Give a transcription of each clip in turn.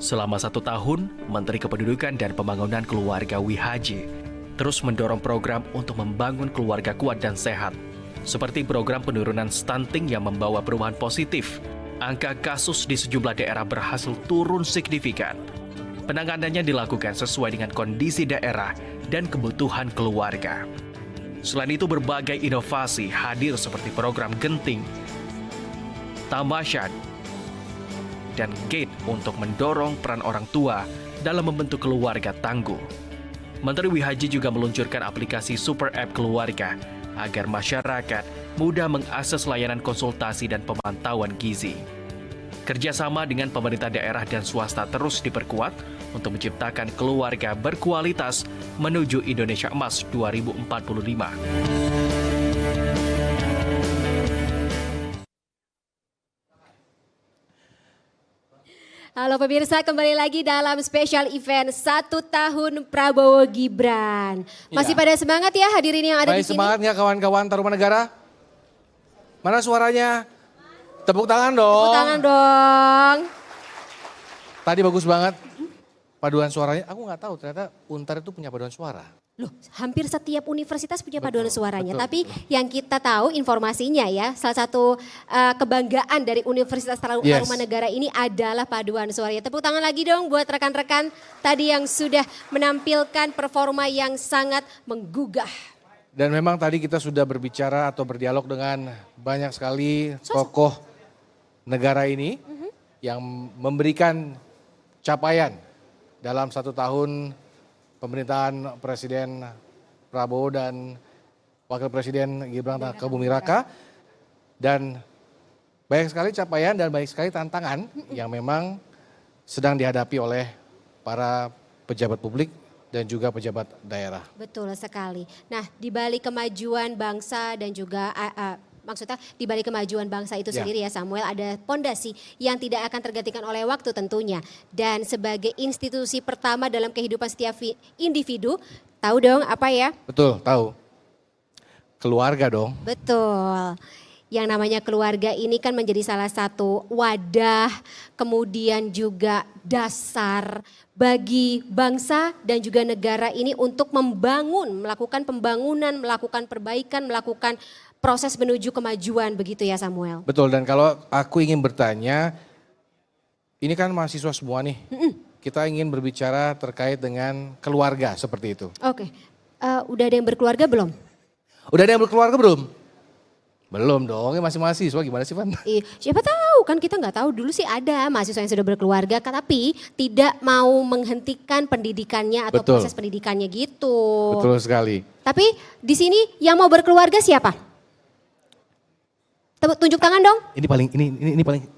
Selama 1 tahun, Menteri Kependudukan dan Pembangunan Keluarga WIHJ terus mendorong program untuk membangun keluarga kuat dan sehat, seperti program penurunan stunting yang membawa perubahan positif. Angka kasus di sejumlah daerah berhasil turun signifikan. Penanganannya dilakukan sesuai dengan kondisi daerah dan kebutuhan keluarga. Selain itu, berbagai inovasi hadir seperti program Genting, Tamasya, dan Gate untuk mendorong peran orang tua dalam membentuk keluarga tangguh. Menteri WIHJ juga meluncurkan aplikasi Super App Keluarga agar masyarakat mudah mengakses layanan konsultasi dan pemantauan gizi. Kerjasama dengan pemerintah daerah dan swasta terus diperkuat untuk menciptakan keluarga berkualitas menuju Indonesia Emas 2045. Halo pemirsa, kembali lagi dalam spesial event 1 tahun Prabowo Gibran. Masih pada semangat ya hadirin yang ada di sini? Semangat ya kawan-kawan Tarumanegara? Mana suaranya? Tepuk tangan dong. Tepuk tangan dong. Tadi bagus banget paduan suaranya. Aku nggak tahu ternyata Untar itu punya paduan suara. Loh, hampir setiap universitas punya paduan suaranya. betul, Tapi yang kita tahu informasinya ya, salah satu kebanggaan dari Universitas Tarumanegara ini adalah paduan suaranya. Tepuk tangan lagi dong buat rekan-rekan tadi yang sudah menampilkan performa yang sangat menggugah. Dan memang tadi kita sudah berbicara atau berdialog dengan banyak sekali tokoh negara ini yang memberikan capaian dalam 1 tahun pemerintahan Presiden Prabowo dan Wakil Presiden Gibran Rakabuming Raka. Dan banyak sekali capaian dan banyak sekali tantangan yang memang sedang dihadapi oleh para pejabat publik dan juga pejabat daerah. Betul sekali. Nah, di balik kemajuan bangsa dan juga maksudnya di balik kemajuan bangsa itu sendiri ya Samuel, ada pondasi yang tidak akan tergantikan oleh waktu tentunya. Dan sebagai institusi pertama dalam kehidupan setiap individu, tahu dong apa ya? Betul, tahu. Keluarga dong. Betul. Yang namanya keluarga ini kan menjadi salah satu wadah, kemudian juga dasar bagi bangsa dan juga negara ini untuk membangun, melakukan pembangunan, melakukan perbaikan, melakukan proses menuju kemajuan begitu ya Samuel. Betul, dan kalau aku ingin bertanya, ini kan mahasiswa semua nih, kita ingin berbicara terkait dengan keluarga seperti itu. Oke, udah ada yang berkeluarga belum? Udah ada yang berkeluarga belum? Belum dong, masih mahasiswa gimana sih Van? Siapa tahu kan kita nggak tahu, dulu sih ada mahasiswa yang sudah berkeluarga tapi tidak mau menghentikan pendidikannya atau proses pendidikannya gitu. Betul sekali. Tapi di sini yang mau berkeluarga siapa? Tunjuk tangan dong. Ini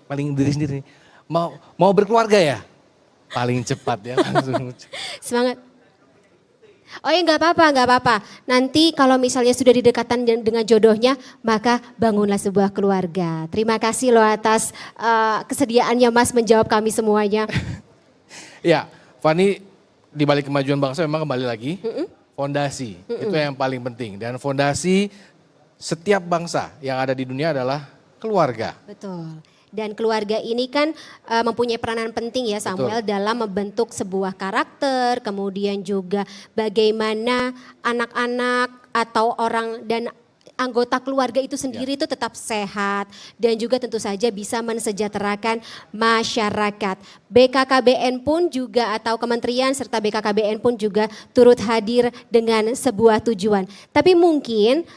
paling diri sendiri. Mau berkeluarga ya? Paling cepat ya langsung. Semangat. Oh ya nggak apa-apa. Nanti kalau misalnya sudah didekatan dengan jodohnya, maka bangunlah sebuah keluarga. Terima kasih loh atas kesediaannya Mas menjawab kami semuanya. Ya, Fani, di balik kemajuan bangsa memang kembali lagi, fondasi itu yang paling penting. Dan fondasi setiap bangsa yang ada di dunia adalah keluarga. Betul. Dan keluarga ini kan mempunyai peranan penting ya Samuel dalam membentuk sebuah karakter, kemudian juga bagaimana anak-anak atau orang dan anggota keluarga itu sendiri itu tetap sehat dan juga tentu saja bisa mensejahterakan masyarakat. BKKBN pun juga atau kementerian serta BKKBN pun juga turut hadir dengan sebuah tujuan. Tapi mungkin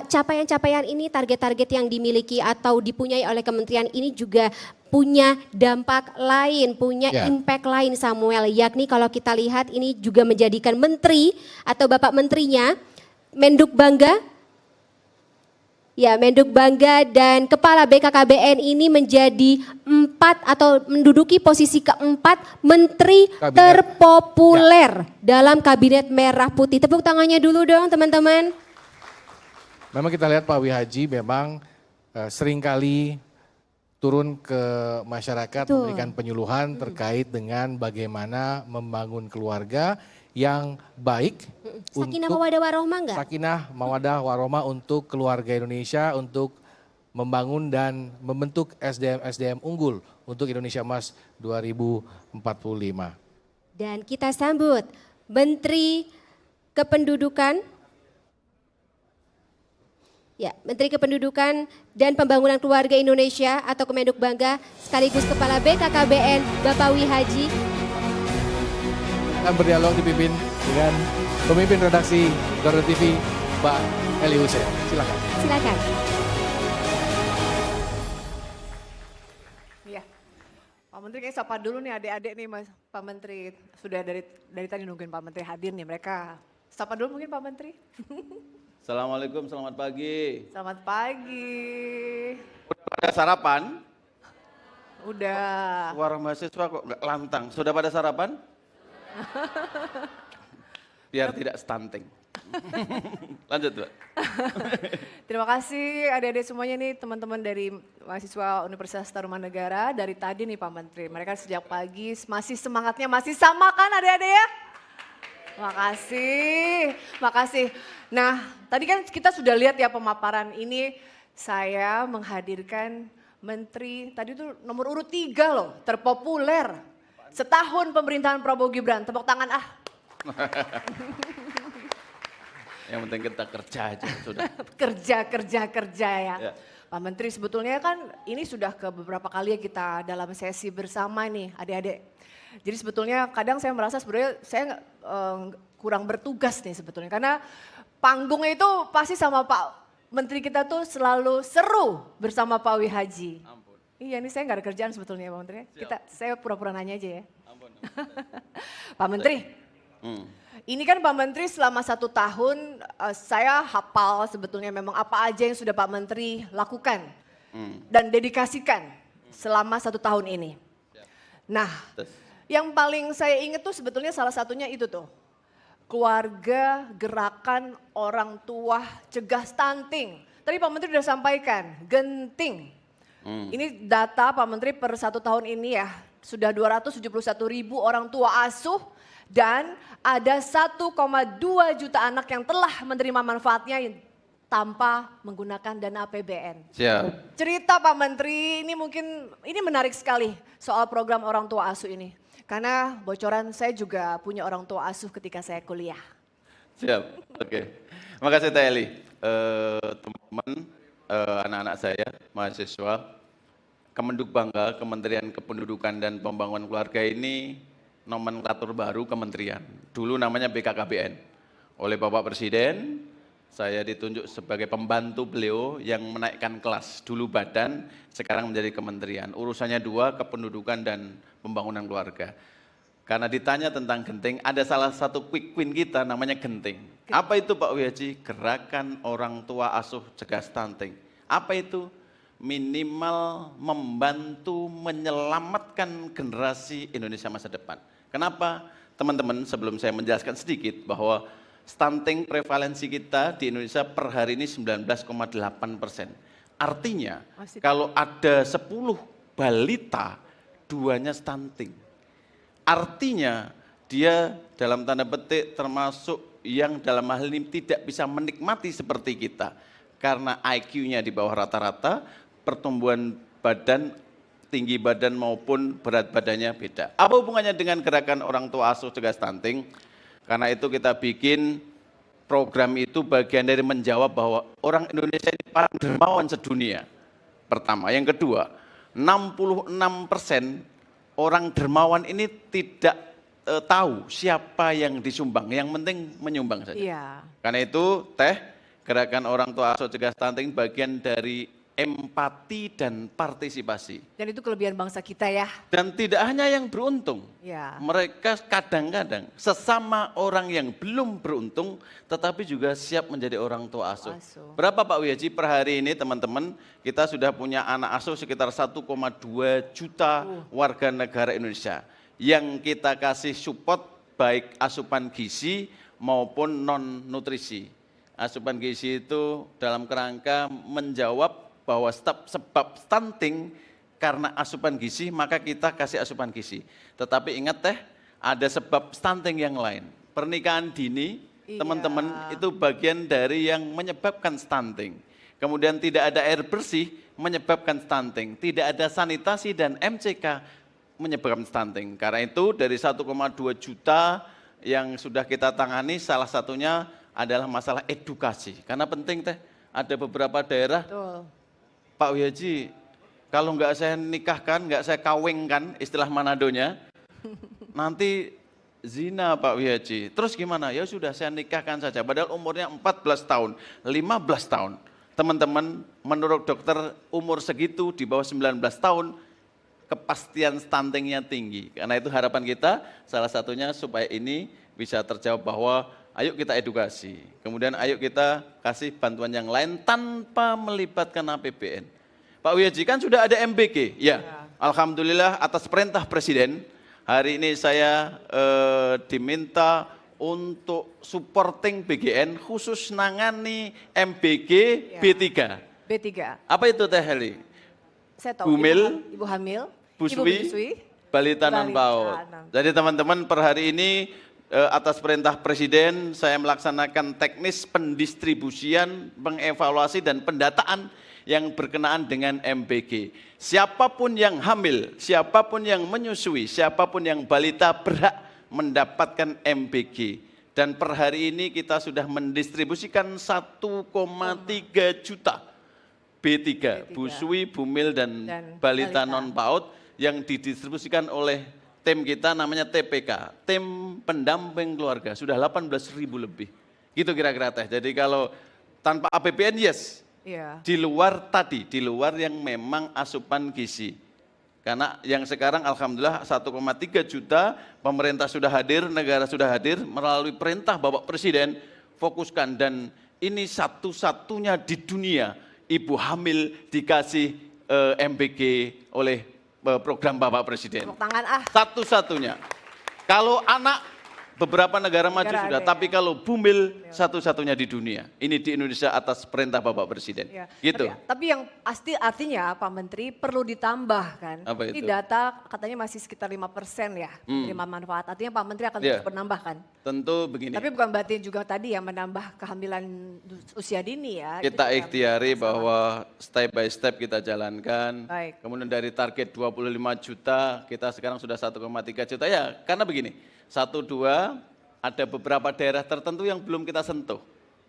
capaian-capaian ini, target-target yang dimiliki atau dipunyai oleh kementerian ini juga punya dampak lain, punya impact lain Samuel. Yakni kalau kita lihat ini juga menjadikan menteri atau bapak menterinya, Menduk Bangga. Ya, Menduk Bangga dan Kepala BKKBN ini menjadi 4 atau menduduki posisi keempat menteri terpopuler dalam Kabinet Merah Putih. Tepuk tangannya dulu dong teman-teman. Memang kita lihat Pak WIHJ memang seringkali turun ke masyarakat memberikan penyuluhan terkait dengan bagaimana membangun keluarga yang baik. Sakinah mawadah warohmah enggak? Sakinah mawadah warohmah untuk keluarga Indonesia, untuk membangun dan membentuk SDM-SDM unggul untuk Indonesia Emas 2045. Dan kita sambut Menteri Kependudukan, Menteri Kependudukan dan Pembangunan Keluarga Indonesia atau Kemenduk Bangga sekaligus Kepala BKKBN Bapak Wihaji. Akan berdialog dipimpin dengan pemimpin redaksi Garuda TV, Mbak Eli Hussein. Silakan. Silakan. Iya, Pak Menteri kayak sapa dulu nih adik-adik nih Mas Pak Menteri. Sudah dari tadi nungguin Pak Menteri hadir nih mereka. Sapa dulu mungkin Pak Menteri. Assalamualaikum, selamat pagi. Selamat pagi. Udah pada sarapan? Udah. Suara mahasiswa kok nggak lantang. Sudah pada sarapan? Biar tidak stunting. Lanjut, Mbak. Terima kasih adik-adik semuanya nih teman-teman dari mahasiswa Universitas Tarumanegara. Dari tadi nih Pak Menteri, mereka sejak pagi masih semangatnya masih sama kan adik-adik ya? Makasih. Nah, tadi kan kita sudah lihat ya pemaparan ini, saya menghadirkan menteri, tadi tuh nomor urut 3 loh, terpopuler. Setahun pemerintahan Prabowo Gibran, tepuk tangan ah. Yang penting kita kerja aja, sudah. kerja ya. Ya. Pak Menteri sebetulnya kan ini sudah ke beberapa kali ya kita dalam sesi bersama nih adik-adik. Jadi sebetulnya kadang saya merasa sebenarnya saya kurang bertugas nih sebetulnya. Karena panggungnya itu pasti sama Pak Menteri kita tuh selalu seru bersama Pak Wihaji. Ampun. Iya ini saya nggak ada kerjaan sebetulnya Pak Menteri. Saya pura-pura nanya aja ya. Ampun. Pak Menteri, ini kan Pak Menteri selama 1 tahun saya hafal sebetulnya memang apa aja yang sudah Pak Menteri lakukan dan dedikasikan selama 1 tahun ini. Nah, yang paling saya ingat tuh sebetulnya salah satunya itu tuh. Keluarga Gerakan Orang Tua Cegah Stunting. Tadi Pak Menteri sudah sampaikan, genting. Ini data Pak Menteri per 1 tahun ini ya, sudah 271.000 orang tua asuh dan ada 1,2 juta anak yang telah menerima manfaatnya tanpa menggunakan dana APBN. Siap. Cerita Pak Menteri ini mungkin ini menarik sekali soal program orang tua asuh ini. Karena bocoran saya juga punya orang tua asuh ketika saya kuliah. Siap, oke. Makasih Teh Eli. Teman-teman, anak-anak saya, mahasiswa, Kemenduk Bangga, Kementerian Kependudukan dan Pembangunan Keluarga ini nomenklatur baru kementerian. Dulu namanya BKKBN. Oleh Bapak Presiden, saya ditunjuk sebagai pembantu beliau yang menaikkan kelas. Dulu badan, sekarang menjadi kementerian. Urusannya 2, kependudukan dan pembangunan keluarga. Karena ditanya tentang genting, ada salah satu quick win kita namanya genting. Apa itu Pak Wihaji? Gerakan Orang Tua Asuh Cegah Stunting. Apa itu? Minimal membantu menyelamatkan generasi Indonesia masa depan. Kenapa? Teman-teman, sebelum saya menjelaskan sedikit bahwa stunting prevalensi kita di Indonesia per hari ini 19,8%. Artinya kalau ada 10 balita, 2-nya stunting. Artinya dia dalam tanda petik termasuk yang dalam hal ini tidak bisa menikmati seperti kita. Karena IQ-nya di bawah rata-rata, pertumbuhan badan, tinggi badan maupun berat badannya beda. Apa hubungannya dengan gerakan orang tua asuh cegah stunting? Karena itu kita bikin program itu bagian dari menjawab bahwa orang Indonesia ini paling dermawan sedunia. Pertama. Yang kedua, 66% orang dermawan ini tidak tahu siapa yang disumbang. Yang penting menyumbang saja. Iya. Karena itu gerakan orang tua asuh cegah stunting bagian dari empati dan partisipasi. Dan itu kelebihan bangsa kita ya. Dan tidak hanya yang beruntung, Ya. mereka kadang-kadang sesama orang yang belum beruntung tetapi juga siap menjadi orang tua asuh. Berapa Pak Wihaji per hari ini teman-teman? Kita sudah punya anak asuh sekitar 1,2 juta warga negara Indonesia yang kita kasih support baik asupan gizi maupun non nutrisi. Asupan gizi itu dalam kerangka menjawab bahwa sebab stunting karena asupan gizi, maka kita kasih asupan gizi. Tetapi ingat ada sebab stunting yang lain. Pernikahan dini, teman-teman, itu bagian dari yang menyebabkan stunting. kemudian tidak ada air bersih menyebabkan stunting, tidak ada sanitasi dan MCK menyebabkan stunting. Karena itu dari 1,2 juta yang sudah kita tangani, salah satunya adalah masalah edukasi. Karena penting teh, ada beberapa daerah, Betul. Pak Wihaji, kalau nggak saya nikahkan, nggak saya kawengkan, istilah Manadonya, nanti zina Pak Wihaji. Terus gimana? Ya sudah saya nikahkan saja. Padahal umurnya 14 tahun, 15 tahun. Teman-teman, menurut dokter umur segitu di bawah 19 tahun, kepastian stuntingnya tinggi. Karena itu harapan kita salah satunya supaya ini bisa terjawab bahwa ayo kita edukasi. Kemudian ayo kita kasih bantuan yang lain tanpa melibatkan APBN. Pak Wihaji kan sudah ada MBG. Ya, alhamdulillah atas perintah Presiden, hari ini saya diminta untuk supporting BGN khusus nangani MBG B3. B3. Apa itu Teh Heli? Saya tahu Bumil, ibu hamil, Buswi, balita non PAUD. non. Jadi teman-teman per hari ini atas perintah Presiden saya melaksanakan teknis pendistribusian, pengevaluasi dan pendataan yang berkenaan dengan MBG. Siapapun yang hamil, siapapun yang menyusui, siapapun yang balita berhak mendapatkan MBG. Dan per hari ini kita sudah mendistribusikan 1,3 juta B3, busui, bumil dan balita non PAUD yang didistribusikan oleh tim kita namanya TPK, tim pendamping keluarga, sudah 18.000 lebih. Gitu kira-kira Teh. Jadi kalau tanpa APBN yes, Iya. di luar yang memang asupan gizi. Karena yang sekarang alhamdulillah 1,3 juta, pemerintah sudah hadir, negara sudah hadir, melalui perintah Bapak Presiden, fokuskan dan ini satu-satunya di dunia ibu hamil dikasih MBG oleh program Bapak Presiden. Tepuk tangan ah. Satu-satunya. Kalau anak beberapa negara maju Negara sudah, ada, tapi kalau bumil satu-satunya di dunia. Ini di Indonesia atas perintah Bapak Presiden. Ya. Gitu. Tapi yang pasti artinya Pak Menteri perlu ditambahkan. Apa Ini itu? data katanya masih sekitar 5% ya menerima manfaat. Artinya Pak Menteri akan terus menambahkan. Tentu begini. Tapi bukan berarti juga tadi ya menambah kehamilan usia dini ya. Kita Itu juga ikhtiari masalah. bahwa step by step kita jalankan. Baik. Kemudian dari target 25 juta, kita sekarang sudah 1,3 juta. Ya, karena begini, 1-2 ada beberapa daerah tertentu yang belum kita sentuh.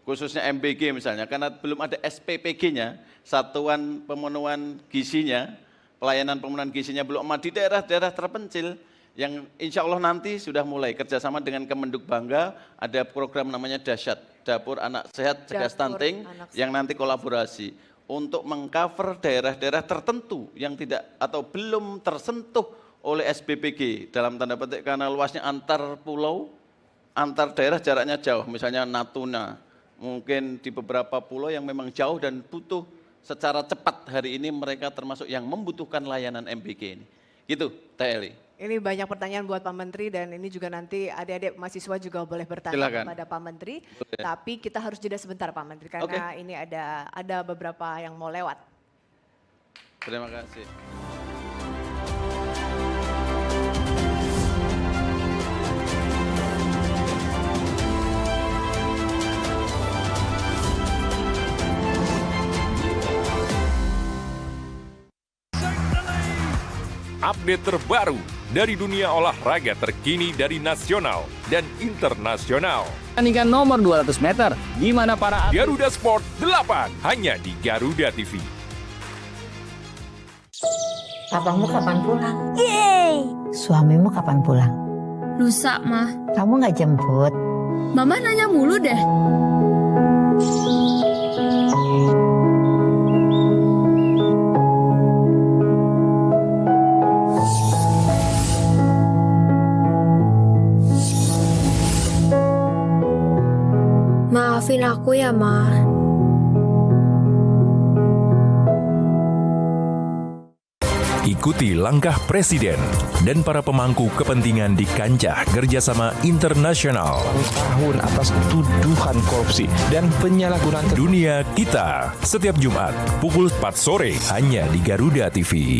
Khususnya MBG misalnya, karena belum ada SPPG-nya, Satuan Pemenuhan Gizinya, pelayanan pemenuhan gizinya belum ada di daerah-daerah terpencil, yang insya Allah nanti sudah mulai kerjasama dengan Kemenduk Bangga, ada program namanya Dasyat, Dapur Anak Sehat Cegah Dapur Stunting, Anak yang nanti kolaborasi untuk mengcover daerah-daerah tertentu yang tidak atau belum tersentuh oleh SPPG, dalam tanda petik karena luasnya antar pulau, antar daerah jaraknya jauh, misalnya Natuna, mungkin di beberapa pulau yang memang jauh dan butuh secara cepat hari ini mereka termasuk yang membutuhkan layanan MBG ini. Gitu, Teh Eli. Ini banyak pertanyaan buat Pak Menteri dan ini juga nanti adik-adik mahasiswa juga boleh bertanya Silakan. kepada Pak Menteri. Boleh. Tapi kita harus jeda sebentar Pak Menteri karena ini ada beberapa yang mau lewat. Terima kasih. Update terbaru dari dunia olahraga terkini dari nasional dan internasional. Pertandingan nomor 200 meter, di mana para atlet Garuda Sport 8 hanya di Garuda TV. Papamu kapan pulang? Yeay! Suamimu kapan pulang? Lusa, Mah. Kamu nggak jemput? Mama nanya mulu deh. Maafin aku ya, Ma. Ikuti langkah Presiden dan para pemangku kepentingan di kancah kerjasama internasional. Tahun atas tuduhan korupsi dan penyalahgunaan Dunia Kita, setiap Jumat pukul 4 sore hanya di Garuda TV.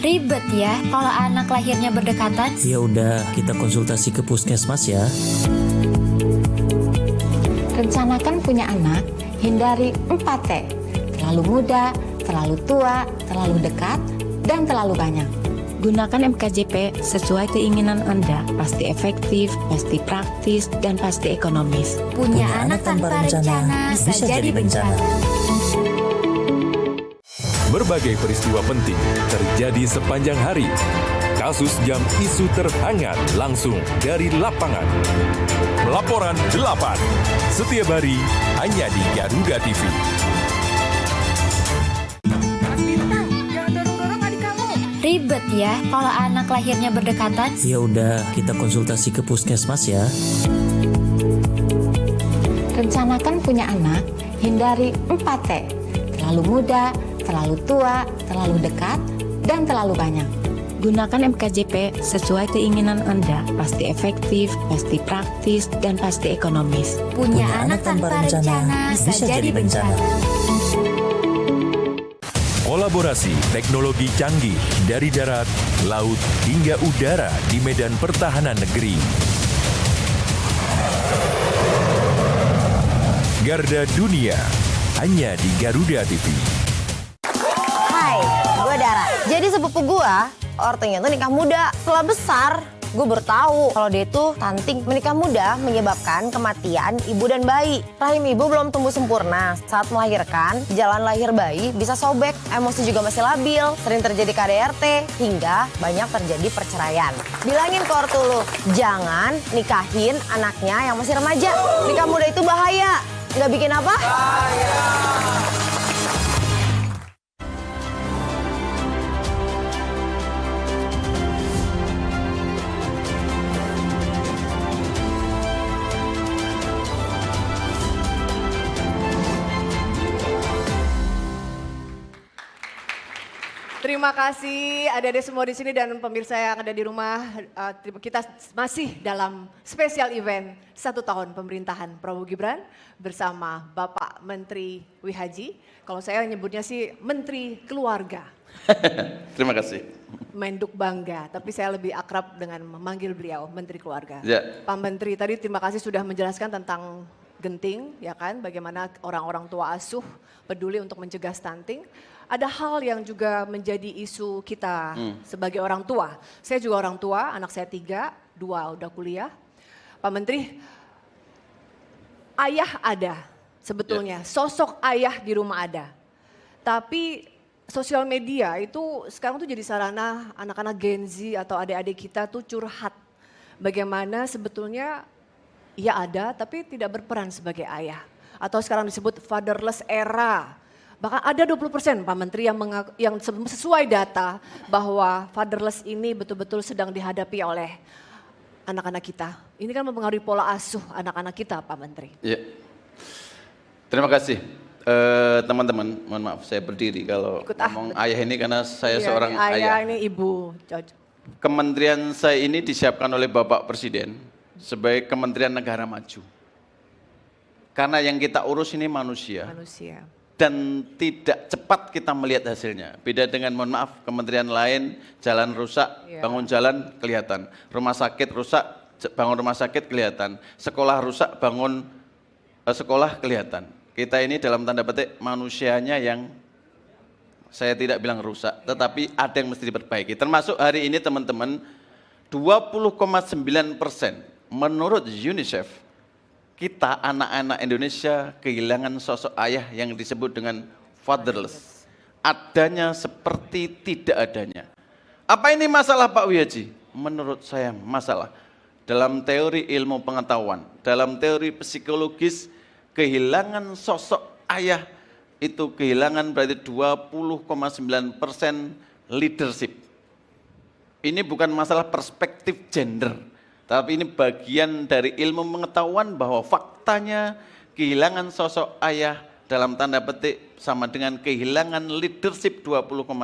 Ribet ya kalau anak lahirnya berdekatan. Ya udah, kita konsultasi ke puskesmas ya. Ke Rencanakan punya anak, hindari 4T. Terlalu muda, terlalu tua, terlalu dekat, dan terlalu banyak. Gunakan MKJP sesuai keinginan Anda. Pasti efektif, pasti praktis, dan pasti ekonomis. Punya anak tanpa rencana bisa jadi bencana. Berbagai peristiwa penting terjadi sepanjang hari. Kasus jam isu terhangat langsung dari lapangan. Laporan 8. Setiap hari hanya di Garuda TV. Ribet ya kalau anak lahirnya berdekatan. Ya udah, kita konsultasi ke puskesmas ya. Rencanakan punya anak, hindari 4T. Terlalu muda, terlalu tua, terlalu dekat, dan terlalu banyak. Gunakan MKJP sesuai keinginan Anda. Pasti efektif, pasti praktis, dan pasti ekonomis. Punya anak tanpa rencana bisa jadi bencana. Kolaborasi teknologi canggih dari darat, laut, hingga udara di medan pertahanan negeri. Garda Dunia, hanya di Garuda TV. Hai, gue Dara. Jadi sepupu gue, ortunya tuh nikah muda. Setelah besar, gue baru tahu kalau dia itu stunting. Menikah muda menyebabkan kematian ibu dan bayi. Rahim ibu belum tumbuh sempurna. Saat melahirkan, jalan lahir bayi bisa sobek. Emosi juga masih labil, sering terjadi KDRT, hingga banyak terjadi perceraian. Bilangin ke ortu lu, jangan nikahin anaknya yang masih remaja. Nikah muda itu bahaya. Nggak bikin apa? Bahaya. Terima kasih adik-adik semua di sini dan pemirsa yang ada di rumah. Kita masih dalam spesial event 1 tahun pemerintahan Prabowo Gibran bersama Bapak Menteri Wihaji. Kalau saya nyebutnya sih Menteri Keluarga. Terima kasih. Menduk bangga, tapi saya lebih akrab dengan memanggil beliau Menteri Keluarga. Ya. Pak Menteri tadi terima kasih sudah menjelaskan tentang genting, ya kan, bagaimana orang-orang tua asuh peduli untuk mencegah stunting. Ada hal yang juga menjadi isu kita sebagai orang tua. Saya juga orang tua, anak saya 3, 2 udah kuliah. Pak Menteri, ayah ada sebetulnya, sosok ayah di rumah ada. Tapi sosial media itu sekarang tuh jadi sarana anak-anak Gen Z atau adik-adik kita tuh curhat. Bagaimana sebetulnya ia ada tapi tidak berperan sebagai ayah. Atau sekarang disebut fatherless era. Bahkan ada 20% Pak Menteri yang sesuai data bahwa fatherless ini betul-betul sedang dihadapi oleh anak-anak kita. Ini kan mempengaruhi pola asuh anak-anak kita Pak Menteri. Ya. Terima kasih. Teman-teman, mohon maaf saya berdiri kalau ngomong ayah ini karena saya seorang ayah. Ayah ini ibu. Kementerian saya ini disiapkan oleh Bapak Presiden sebagai Kementerian Negara Maju. Karena yang kita urus ini manusia. Dan tidak cepat kita melihat hasilnya. Beda dengan, mohon maaf, kementerian lain jalan rusak, bangun jalan kelihatan. Rumah sakit rusak, bangun rumah sakit kelihatan. Sekolah rusak, bangun sekolah kelihatan. Kita ini dalam tanda petik manusianya yang saya tidak bilang rusak, tetapi ada yang mesti diperbaiki. Termasuk hari ini teman-teman, 20,9% menurut UNICEF, kita anak-anak Indonesia kehilangan sosok ayah yang disebut dengan fatherless. Adanya seperti tidak adanya. Apa ini masalah Pak Wihaji? Menurut saya masalah. Dalam teori ilmu pengetahuan, dalam teori psikologis, kehilangan sosok ayah itu kehilangan berarti 20,9% leadership. Ini bukan masalah perspektif gender. Tapi ini bagian dari ilmu pengetahuan bahwa faktanya kehilangan sosok ayah dalam tanda petik sama dengan kehilangan leadership 20,9%.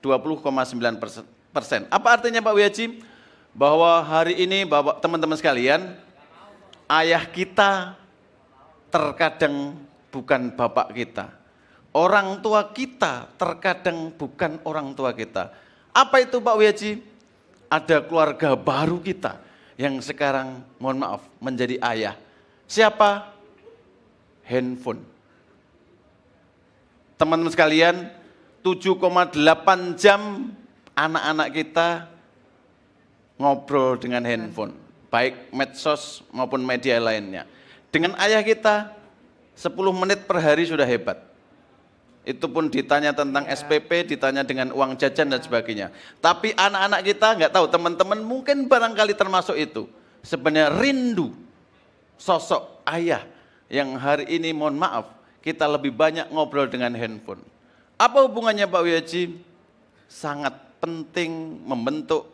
20,9%. Apa artinya Pak Wihaji? Bahwa hari ini Bapak teman-teman sekalian, ayah kita terkadang bukan bapak kita. Orang tua kita terkadang bukan orang tua kita. Apa itu Pak Wihaji? Ada keluarga baru kita yang sekarang, mohon maaf, menjadi ayah. Siapa? Handphone. Teman-teman sekalian, 7,8 jam anak-anak kita ngobrol dengan handphone, baik medsos maupun media lainnya. Dengan ayah kita, 10 menit per hari sudah hebat. Itu pun ditanya tentang SPP, ditanya dengan uang jajan dan sebagainya. Tapi anak-anak kita nggak tahu, teman-teman mungkin barangkali termasuk itu. Sebenarnya rindu sosok ayah yang hari ini mohon maaf, kita lebih banyak ngobrol dengan handphone. Apa hubungannya Pak Wihaji? Sangat penting membentuk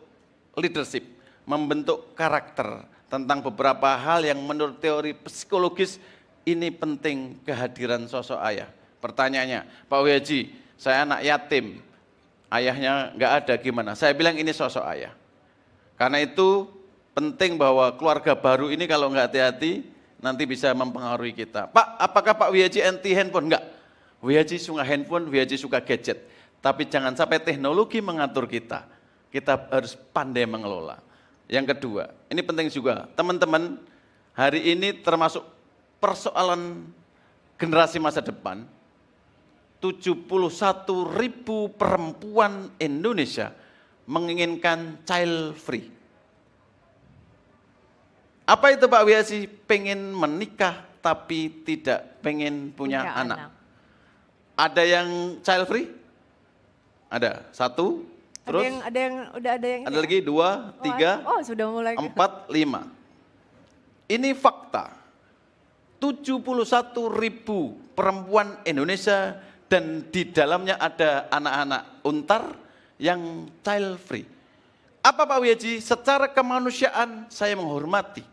leadership, membentuk karakter tentang beberapa hal yang menurut teori psikologis ini penting kehadiran sosok ayah. Pertanyaannya, Pak Wihaji, saya anak yatim, ayahnya nggak ada gimana? Saya bilang ini sosok ayah. Karena itu penting bahwa keluarga baru ini kalau nggak hati-hati nanti bisa mempengaruhi kita. Pak, apakah Pak Wihaji anti handphone? Enggak. Wihaji suka handphone, Wihaji suka gadget. Tapi jangan sampai teknologi mengatur kita. Kita harus pandai mengelola. Yang kedua, ini penting juga, teman-teman, hari ini termasuk persoalan generasi masa depan, 71.000 perempuan Indonesia menginginkan child free. Apa itu Pak Wihaji? Pengen menikah tapi tidak pengen punya anak. Ada yang child free? Ada, 1. Terus ada yang ada lagi 2, 3, oh, sudah mulai 4, 5. Ini fakta. 71.000 perempuan Indonesia dan di dalamnya ada anak-anak untar yang child free. Apa Pak Wihaji? Secara kemanusiaan saya menghormati.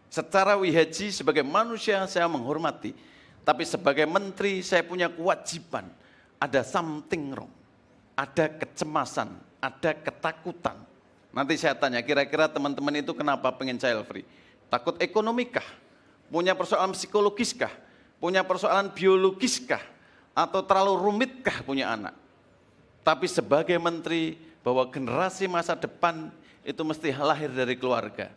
Secara Wihaji sebagai manusia saya menghormati. Tapi sebagai menteri saya punya kewajiban. Ada something wrong. Ada kecemasan, ada ketakutan. Nanti saya tanya, kira-kira teman-teman itu kenapa pengen child free? Takut ekonomikah? Punya persoalan psikologiskah? Punya persoalan biologiskah? Atau terlalu rumitkah punya anak? Tapi sebagai menteri, bahwa generasi masa depan itu mesti lahir dari keluarga.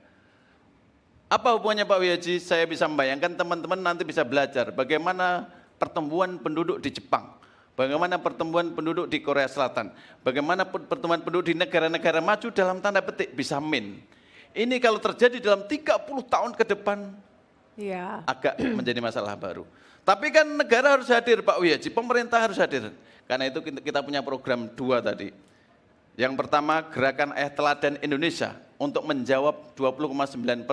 Apa hubungannya Pak Wihaji? Saya bisa membayangkan teman-teman nanti bisa belajar bagaimana pertumbuhan penduduk di Jepang. Bagaimana pertumbuhan penduduk di Korea Selatan, bagaimana pertumbuhan penduduk di negara-negara maju dalam tanda petik bisa min. Ini kalau terjadi dalam 30 tahun ke depan, agak menjadi masalah baru. Tapi kan negara harus hadir Pak Wihaji, pemerintah harus hadir. Karena itu kita punya program 2 tadi. Yang pertama, Gerakan Ayah Teladan Indonesia untuk menjawab 20,9%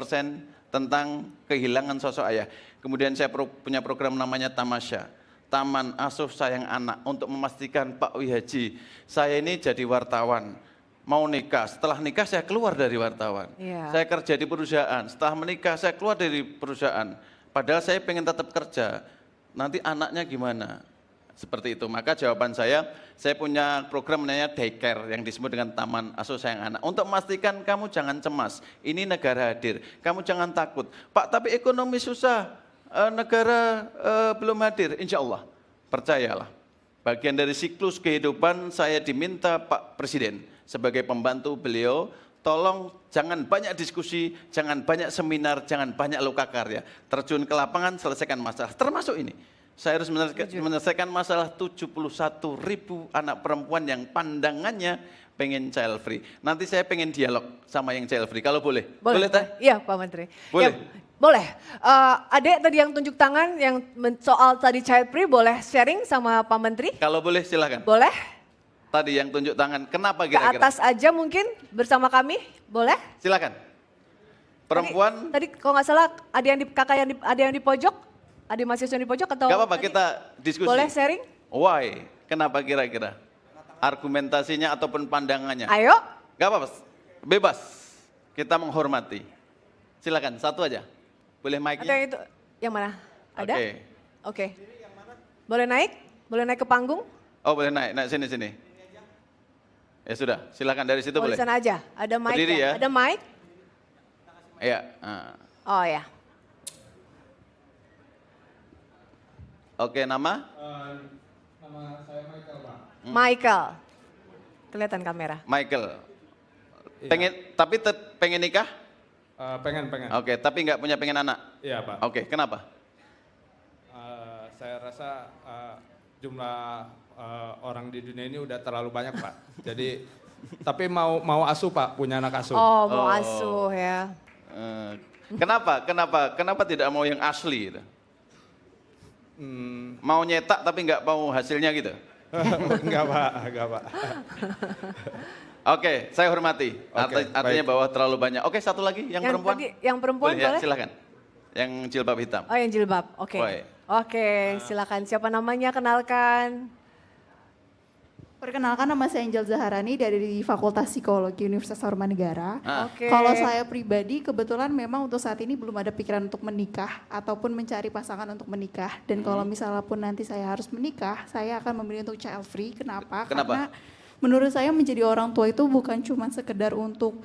tentang kehilangan sosok ayah. Kemudian saya punya program namanya Tamasya. Taman Asuh Sayang Anak, untuk memastikan Pak Wihaji, saya ini jadi wartawan, mau nikah, setelah nikah saya keluar dari wartawan. Saya kerja di perusahaan, setelah menikah saya keluar dari perusahaan, padahal saya pengen tetap kerja, nanti anaknya gimana? Seperti itu. Maka jawaban saya punya program namanya daycare yang disebut dengan Taman Asuh Sayang Anak, untuk memastikan kamu jangan cemas, ini negara hadir, kamu jangan takut. Pak, tapi ekonomi susah, negara belum hadir, insya Allah, percayalah. Bagian dari siklus kehidupan saya diminta Pak Presiden sebagai pembantu beliau, tolong jangan banyak diskusi, jangan banyak seminar, jangan banyak loka karya. Terjun ke lapangan, selesaikan masalah, termasuk ini. Saya harus menyelesaikan masalah 71.000 anak perempuan yang pandangannya pengen child free. Nanti saya pengen dialog sama yang child free, kalau boleh. Boleh Teh? Iya Pak Menteri. Boleh? Ya, boleh. Adek tadi yang tunjuk tangan yang soal tadi child free, boleh sharing sama Pak Menteri? Kalau boleh silakan. Boleh. Tadi yang tunjuk tangan, kenapa Ke kira-kira? atas aja mungkin bersama kami, boleh? Silakan. Perempuan. Tadi kalau nggak salah ada yang di kakak ada yang di pojok, ada mahasiswa yang di pojok atau? Gak apa-apa, kita diskusi. Boleh sharing? Why? Kenapa kira-kira? Argumentasinya ataupun pandangannya? Ayo. Gak apa-apa, bebas. Kita menghormati. Silakan, satu aja. Boleh mic-nya? Ada yang itu, yang mana? Ada? Oke. Boleh naik? Boleh naik ke panggung? Oh boleh naik sini. Ya sudah, silakan dari situ boleh. Di sana aja, ada mic Berdiri ya. Ada mic? Iya. Oh ya. Oke, nama? Nama saya Michael, Pak. Michael. Kelihatan kamera. Michael. Pengen, tapi pengen nikah? Pengen. Oke, tapi nggak punya pengen anak? Iya Pak. Oke, kenapa? Saya rasa jumlah orang di dunia ini udah terlalu banyak Pak. Jadi, tapi mau asuh Pak, punya anak asuh. Oh, mau asuh ya. Kenapa tidak mau yang asli gitu? Mau nyetak tapi nggak mau hasilnya gitu? Enggak Pak. Oke, saya hormati. Artinya bahwa terlalu banyak. Oke, satu lagi yang perempuan. Yang perempuan boleh? Ya, silakan. Yang jilbab hitam. Oh, yang jilbab. Oke. Oke, silakan. Siapa namanya? Kenalkan. Perkenalkan, nama saya Angel Zaharani dari Fakultas Psikologi Universitas Tarumanegara. Oke. Kalau saya pribadi kebetulan memang untuk saat ini belum ada pikiran untuk menikah ataupun mencari pasangan untuk menikah. Dan kalau misalnya pun nanti saya harus menikah, saya akan memilih untuk child free. Kenapa? Karena menurut saya menjadi orang tua itu bukan cuma sekedar untuk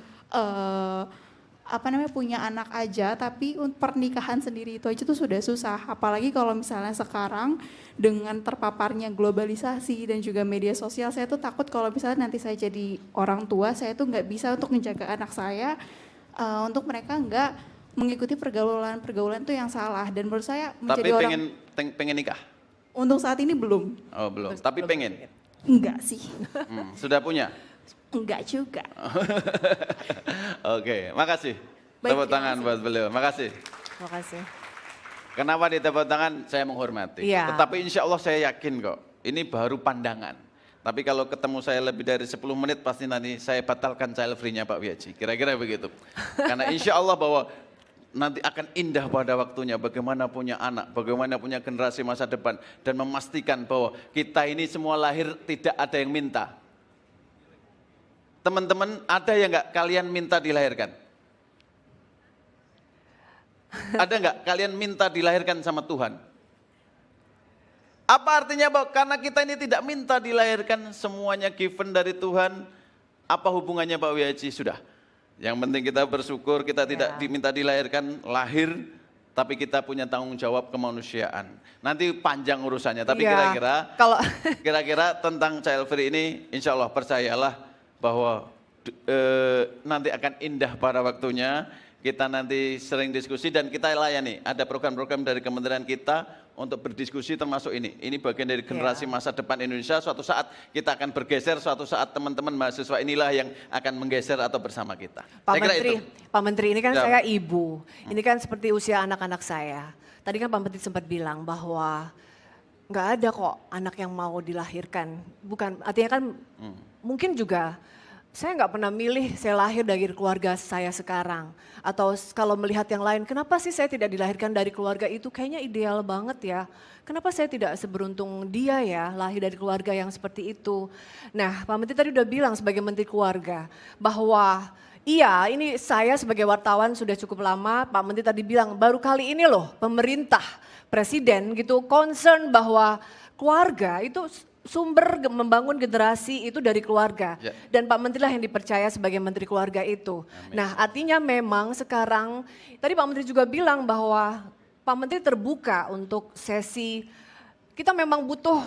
punya anak aja, tapi pernikahan sendiri itu aja tuh sudah susah. Apalagi kalau misalnya sekarang dengan terpaparnya globalisasi dan juga media sosial, saya tuh takut kalau misalnya nanti saya jadi orang tua, saya tuh nggak bisa untuk menjaga anak saya, untuk mereka nggak mengikuti pergaulan tuh yang salah. Dan menurut saya menjadi pengen nikah? Untuk saat ini belum. Oh belum, tapi pengen? Enggak sih. Sudah punya? Enggak juga. Oke, makasih. Tepuk tangan buat beliau, makasih. Makasih. Kenapa ditepuk tangan? Saya menghormati. Iya. Tetapi insya Allah saya yakin kok, ini baru pandangan. Tapi kalau ketemu saya lebih dari 10 menit, pasti nanti saya batalkan child free-nya Pak Wihaji. Kira-kira begitu. Karena insya Allah bahwa nanti akan indah pada waktunya bagaimana punya anak, bagaimana punya generasi masa depan. Dan memastikan bahwa kita ini semua lahir tidak ada yang minta. Teman-teman, ada yang nggak kalian minta dilahirkan? Ada nggak kalian minta dilahirkan sama Tuhan? Apa artinya bahwa karena kita ini tidak minta dilahirkan, semuanya given dari Tuhan, apa hubungannya Pak Wihaji? Sudah. Yang penting kita bersyukur, kita tidak diminta dilahirkan, lahir, tapi kita punya tanggung jawab kemanusiaan. Nanti panjang urusannya, tapi kira-kira tentang child free ini, insya Allah percayalah bahwa nanti akan indah pada waktunya. Kita nanti sering diskusi dan kita layani. Ada program-program dari kementerian kita untuk berdiskusi termasuk ini. Ini bagian dari generasi masa depan Indonesia. Suatu saat kita akan bergeser, suatu saat teman-teman mahasiswa inilah yang akan menggeser atau bersama kita. Pak Menteri, ini kan saya ibu. Ini kan seperti usia anak-anak saya. Tadi kan Pak Menteri sempat bilang bahwa nggak ada kok anak yang mau dilahirkan. Bukan, artinya kan mungkin juga saya nggak pernah milih saya lahir dari keluarga saya sekarang. Atau kalau melihat yang lain, kenapa sih saya tidak dilahirkan dari keluarga itu? Kayaknya ideal banget ya. Kenapa saya tidak seberuntung dia ya lahir dari keluarga yang seperti itu? Nah, Pak Menteri tadi udah bilang sebagai Menteri Keluarga bahwa iya, ini saya sebagai wartawan sudah cukup lama. Pak Menteri tadi bilang baru kali ini loh pemerintah, presiden gitu concern bahwa keluarga itu sumber membangun generasi itu dari keluarga. Dan Pak Menteri lah yang dipercaya sebagai Menteri Keluarga itu. Nah, artinya memang sekarang, tadi Pak Menteri juga bilang bahwa Pak Menteri terbuka untuk sesi, kita memang butuh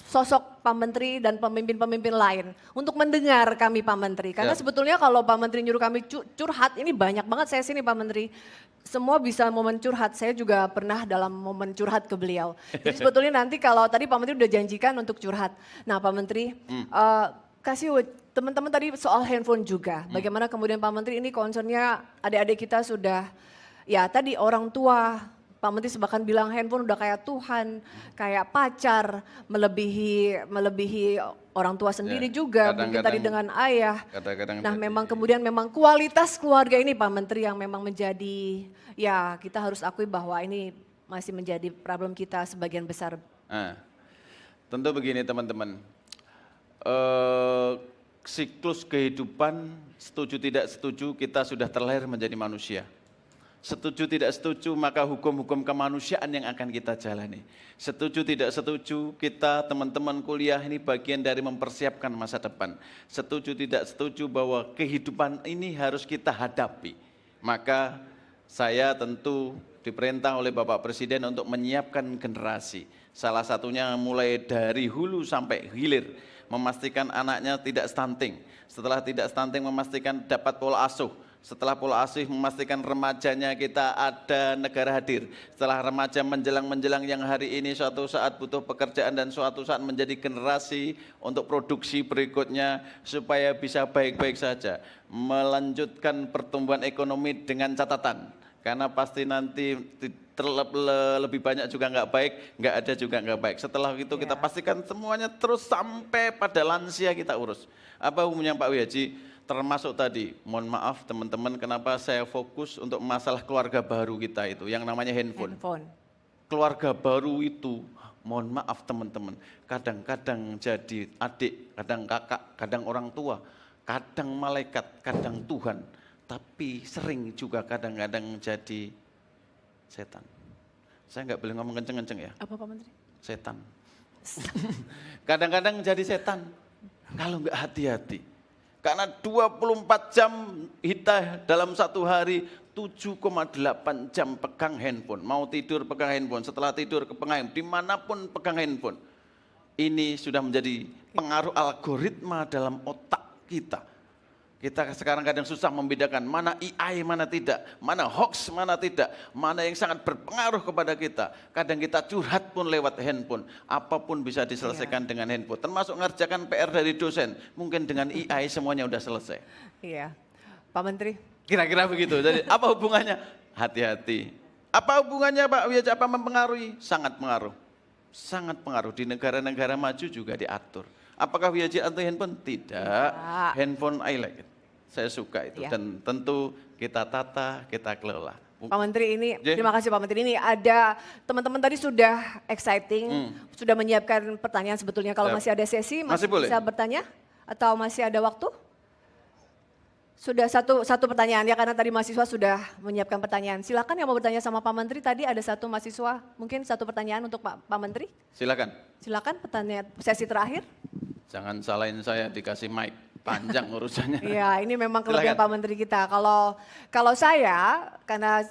sosok Pak Menteri dan pemimpin-pemimpin lain untuk mendengar kami Pak Menteri. Karena sebetulnya kalau Pak Menteri nyuruh kami curhat, ini banyak banget sesi nih Pak Menteri. Semua bisa momen curhat, saya juga pernah dalam momen curhat ke beliau. Jadi sebetulnya nanti kalau tadi Pak Menteri udah janjikan untuk curhat. Nah Pak Menteri, kasih teman-teman tadi soal handphone juga. Bagaimana kemudian Pak Menteri ini concernnya adik-adik kita sudah, ya tadi orang tua, Pak Menteri bahkan bilang handphone udah kayak Tuhan, kayak pacar, melebihi orang tua sendiri juga, mungkin tadi dengan ayah. Nah memang kemudian memang kualitas keluarga ini Pak Menteri yang memang menjadi, ya kita harus akui bahwa ini masih menjadi problem kita sebagian besar. Tentu begini teman-teman, siklus kehidupan setuju tidak setuju kita sudah terlahir menjadi manusia. Setuju tidak setuju maka hukum-hukum kemanusiaan yang akan kita jalani. Setuju tidak setuju kita teman-teman kuliah ini bagian dari mempersiapkan masa depan. Setuju tidak setuju bahwa kehidupan ini harus kita hadapi. Maka saya tentu diperintah oleh Bapak Presiden untuk menyiapkan generasi. Salah satunya mulai dari hulu sampai hilir. Memastikan anaknya tidak stunting. Setelah tidak stunting memastikan dapat pola asuh. Setelah pola asuh memastikan remajanya kita ada negara hadir. Setelah remaja menjelang yang hari ini suatu saat butuh pekerjaan dan suatu saat menjadi generasi untuk produksi berikutnya supaya bisa baik-baik saja. Melanjutkan pertumbuhan ekonomi dengan catatan. Karena pasti nanti lebih banyak juga nggak baik, nggak ada juga nggak baik. Setelah itu kita pastikan semuanya terus sampai pada lansia kita urus. Apa umumnya Pak Wihaji? Termasuk tadi, mohon maaf teman-teman, kenapa saya fokus untuk masalah keluarga baru kita itu, yang namanya handphone. Keluarga baru itu, mohon maaf teman-teman, kadang-kadang jadi adik, kadang kakak, kadang orang tua, kadang malaikat, kadang Tuhan, tapi sering juga kadang-kadang jadi setan. Saya nggak boleh ngomong kenceng-kenceng ya. Apa Pak Menteri? Setan. Kadang-kadang jadi setan, kalau nggak hati-hati. Karena 24 jam kita dalam satu hari 7,8 jam pegang handphone. Mau tidur pegang handphone, setelah tidur pegang handphone, dimanapun pegang handphone. Ini sudah menjadi pengaruh algoritma dalam otak kita. Kita sekarang kadang susah membedakan mana AI, mana tidak, mana hoax, mana tidak, mana yang sangat berpengaruh kepada kita. Kadang kita curhat pun lewat handphone, apapun bisa diselesaikan dengan handphone. Termasuk ngerjakan PR dari dosen, mungkin dengan AI semuanya udah selesai. Iya, Pak Menteri. Kira-kira begitu, jadi apa hubungannya? Hati-hati. Apa hubungannya Pak Wihaji, apa mempengaruhi? Sangat pengaruh. Sangat pengaruh, di negara-negara maju juga diatur. Apakah Wihaji anti handphone? Tidak, handphone I like it. Saya suka itu dan tentu kita tata, kita kelola. Pak Menteri ini, terima kasih Pak Menteri, ini ada teman-teman tadi sudah exciting, sudah menyiapkan pertanyaan sebetulnya. Kalau masih ada sesi, masih bisa bertanya atau masih ada waktu? Sudah satu pertanyaan ya, karena tadi mahasiswa sudah menyiapkan pertanyaan. Silakan yang mau bertanya sama Pak Menteri, tadi ada satu mahasiswa, mungkin satu pertanyaan untuk Pak Menteri. Silakan. Silakan pertanyaan sesi terakhir. Jangan salahin saya dikasih mic. Panjang urusannya. Iya, ini memang kelebihan Pak Menteri kita. Kalau saya, karena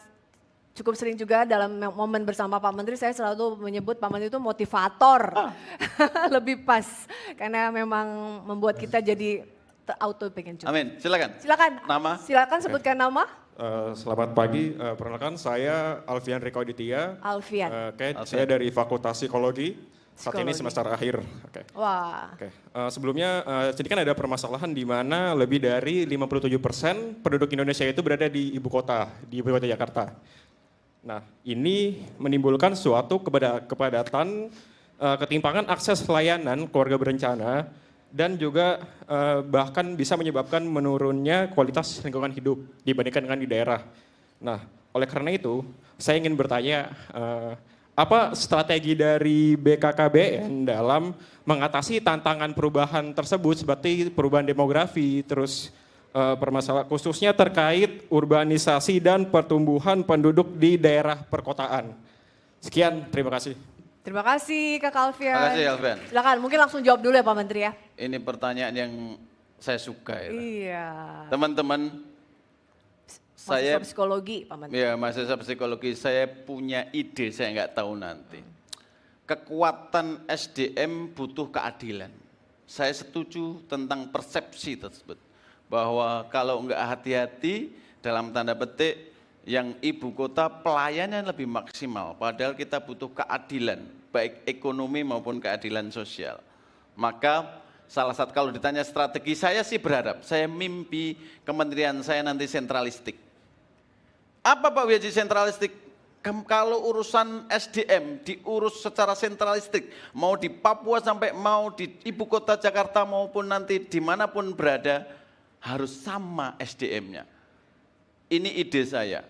cukup sering juga dalam momen bersama Pak Menteri, saya selalu menyebut Pak Menteri itu motivator. Lebih pas, karena memang membuat kita jadi auto pengen juga. Amin, silakan. Silakan. Nama? Silakan sebutkan nama. Selamat pagi, perkenalkan saya Alfian Riko Aditya. Alfian. Saya dari Fakultas Psikologi. Saat ini semester akhir. Wah. Sebelumnya, jadi kan ada permasalahan di mana lebih dari 57% penduduk Indonesia itu berada di ibu kota Jakarta. Nah, ini menimbulkan suatu kepadatan, ketimpangan akses layanan keluarga berencana dan juga bahkan bisa menyebabkan menurunnya kualitas lingkungan hidup dibandingkan dengan di daerah. Nah, oleh karena itu, saya ingin bertanya, apa strategi dari BKKBN dalam mengatasi tantangan perubahan tersebut seperti perubahan demografi, terus permasalahan khususnya terkait urbanisasi dan pertumbuhan penduduk di daerah perkotaan. Sekian, terima kasih. Terima kasih Kak Alfian. Terima kasih Alfian. Silakan, mungkin langsung jawab dulu ya Pak Menteri ya. Ini pertanyaan yang saya suka ya. Iya. Teman-teman, saya psikologi, Pak Menteri. Ya, mahasiswa psikologi, saya punya ide, saya nggak tahu nanti. Kekuatan SDM butuh keadilan. Saya setuju tentang persepsi tersebut. Bahwa kalau nggak hati-hati, dalam tanda petik, yang ibu kota pelayanannya lebih maksimal. Padahal kita butuh keadilan, baik ekonomi maupun keadilan sosial. Maka salah satu, kalau ditanya strategi, saya sih berharap, saya mimpi kementerian saya nanti sentralistik. Apa Pak Wihaji sentralistik? Kalau urusan SDM diurus secara sentralistik, mau di Papua sampai mau di ibu kota Jakarta maupun nanti dimanapun berada, harus sama SDM-nya. Ini ide saya.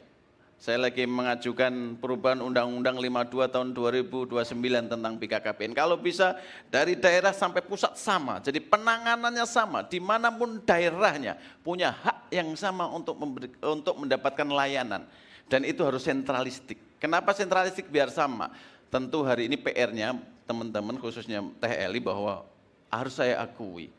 Saya lagi mengajukan perubahan Undang-Undang 52 tahun 2029 tentang BKKBN. Kalau bisa dari daerah sampai pusat sama, jadi penanganannya sama, dimanapun daerahnya punya hak yang sama untuk mendapatkan layanan. Dan itu harus sentralistik. Kenapa sentralistik? Biar sama. Tentu hari ini PR-nya teman-teman khususnya Teh Eli bahwa harus saya akui,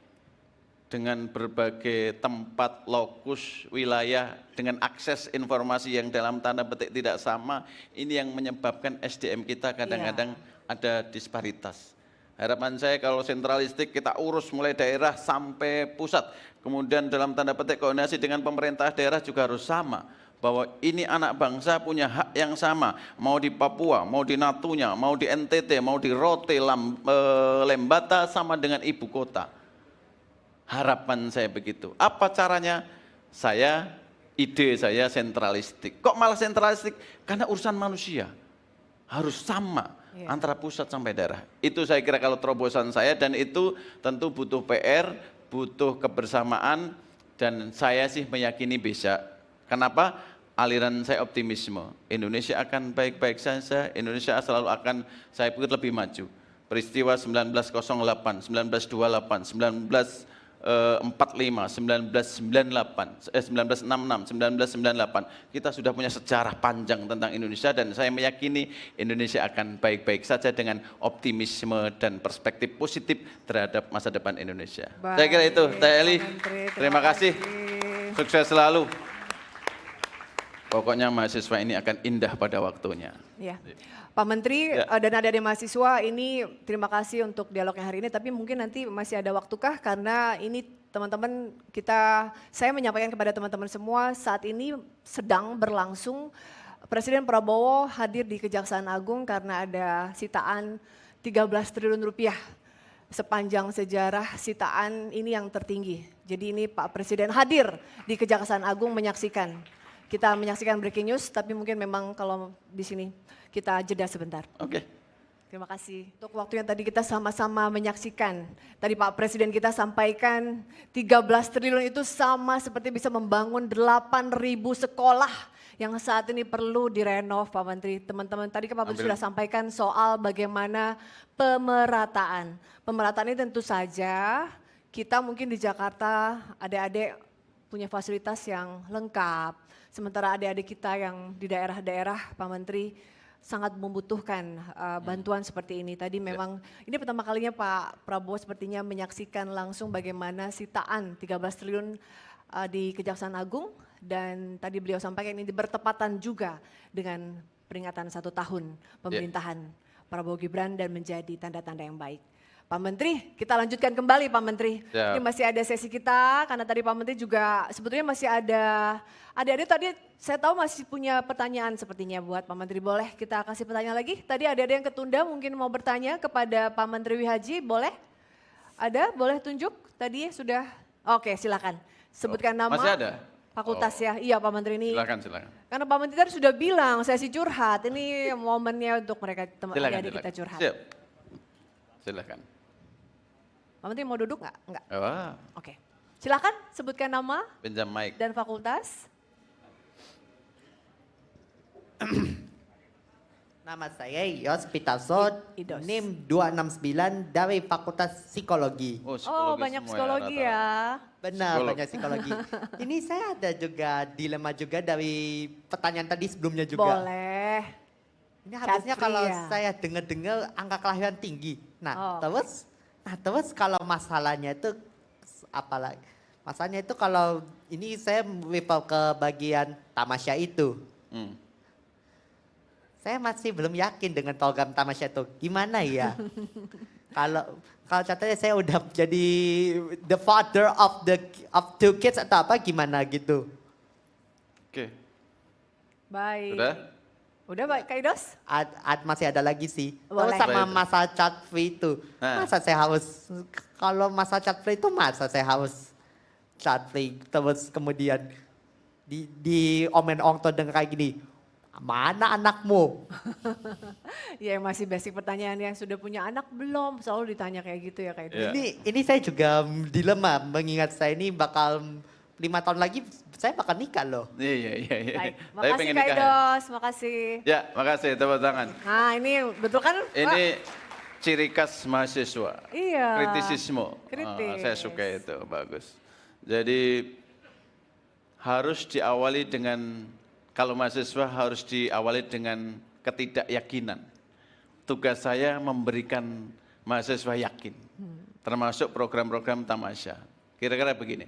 dengan berbagai tempat, lokus, wilayah, dengan akses informasi yang dalam tanda petik tidak sama, ini yang menyebabkan SDM kita kadang-kadang ada disparitas. Harapan saya kalau sentralistik kita urus mulai daerah sampai pusat. Kemudian dalam tanda petik koordinasi dengan pemerintah daerah juga harus sama. Bahwa ini anak bangsa punya hak yang sama. Mau di Papua, mau di Natuna, mau di NTT, mau di Rote, Lembata sama dengan ibu kota. Harapan saya begitu. Apa caranya? Ide saya sentralistik. Kok malah sentralistik? Karena urusan manusia harus sama. Antara pusat sampai daerah. Itu saya kira kalau terobosan saya, dan itu tentu butuh PR, butuh kebersamaan, dan saya sih meyakini bisa. Kenapa? Aliran saya optimisme. Indonesia akan baik-baik saja, Indonesia selalu akan, saya pikir, lebih maju. Peristiwa 1908, 1928, 1945, 1998, 1966, 1998, kita sudah punya sejarah panjang tentang Indonesia, dan saya meyakini Indonesia akan baik-baik saja dengan optimisme dan perspektif positif terhadap masa depan Indonesia. Saya kira itu, Teh Eli. Terima kasih. Sukses selalu. Pokoknya mahasiswa ini akan indah pada waktunya. Ya. Pak Menteri dan adik-adik mahasiswa, ini terima kasih untuk dialognya hari ini, tapi mungkin nanti masih ada waktukah, karena ini teman-teman saya menyampaikan kepada teman-teman semua, saat ini sedang berlangsung Presiden Prabowo hadir di Kejaksaan Agung karena ada sitaan 13 triliun rupiah. Sepanjang sejarah sitaan ini yang tertinggi. Jadi ini Pak Presiden hadir di Kejaksaan Agung menyaksikan. Kita menyaksikan breaking news, tapi mungkin memang kalau di sini kita jeda sebentar. Oke. Terima kasih untuk waktu yang tadi kita sama-sama menyaksikan. Tadi Pak Presiden kita sampaikan 13 triliun itu sama seperti bisa membangun 8.000 sekolah yang saat ini perlu direnov, Pak Menteri. Teman-teman tadi Pak Menteri sudah sampaikan soal bagaimana pemerataan. Pemerataan ini tentu saja kita mungkin di Jakarta adik-adik punya fasilitas yang lengkap. Sementara adik-adik kita yang di daerah-daerah, Pak Menteri, sangat membutuhkan bantuan seperti ini. Tadi memang ini pertama kalinya Pak Prabowo sepertinya menyaksikan langsung bagaimana sitaan 13 triliun di Kejaksaan Agung, dan tadi beliau sampaikan ini bertepatan juga dengan peringatan 1 tahun pemerintahan Prabowo Gibran dan menjadi tanda-tanda yang baik. Pak Menteri, kita lanjutkan kembali Pak Menteri. Ini masih ada sesi kita, karena tadi Pak Menteri juga sebetulnya masih ada, adik-adik tadi saya tahu masih punya pertanyaan sepertinya buat Pak Menteri. Boleh kita kasih pertanyaan lagi? Tadi adik-adik yang ketunda mungkin mau bertanya kepada Pak Menteri Wihaji, boleh? Ada, boleh tunjuk? Tadi sudah, oke silakan. Sebutkan nama. Masih ada? Fakultas ya, iya Pak Menteri ini. Silakan. Karena Pak Menteri tadi sudah bilang, sesi curhat, ini momennya untuk mereka adik-adik kita curhat. Siap. Silakan. Pak Menteri mau duduk nggak? Enggak. Oke. Silakan sebutkan nama Pinjam mic. dan fakultas. Nama saya Yos Pitaso, NIM 269 dari Fakultas Psikologi. Oh banyak psikologi ya. Benar, banyak psikologi. Ini saya ada juga dilema juga dari pertanyaan tadi sebelumnya juga. Boleh. Ini harusnya kalau saya dengar-dengar angka kelahiran tinggi. Nah, terus kalau masalahnya itu apalagi? Masalahnya itu kalau ini saya refer ke bagian tamasya itu. Saya masih belum yakin dengan program tamasya itu. Gimana ya? Kalau contohnya saya udah jadi the father of two kids atau apa gimana gitu. Oke. Baik. Udah Pak Kaidos? Masih ada lagi sih. Boleh. Terus sama masa chat free itu. Masa saya harus, kalau masa chat free itu masa saya harus chat free. Terus kemudian di omen orang tua dengar kayak gini. Mana anakmu? Ya masih basic pertanyaan, yang sudah punya anak belum? Selalu ditanya kayak gitu ya Kaidos. Ini saya juga dilema mengingat saya ini bakal 5 tahun lagi saya bakal nikah loh. Iya. Baik. Makasih Kaidos, makasih. Ya, makasih, tepuk tangan. Nah ini betul kan? Ini ciri khas mahasiswa. Iya. Kritisisme. Saya suka itu, bagus. Jadi harus diawali dengan, kalau mahasiswa harus diawali dengan ketidakyakinan. Tugas saya memberikan mahasiswa yakin. Termasuk program-program tamasya. Kira-kira begini.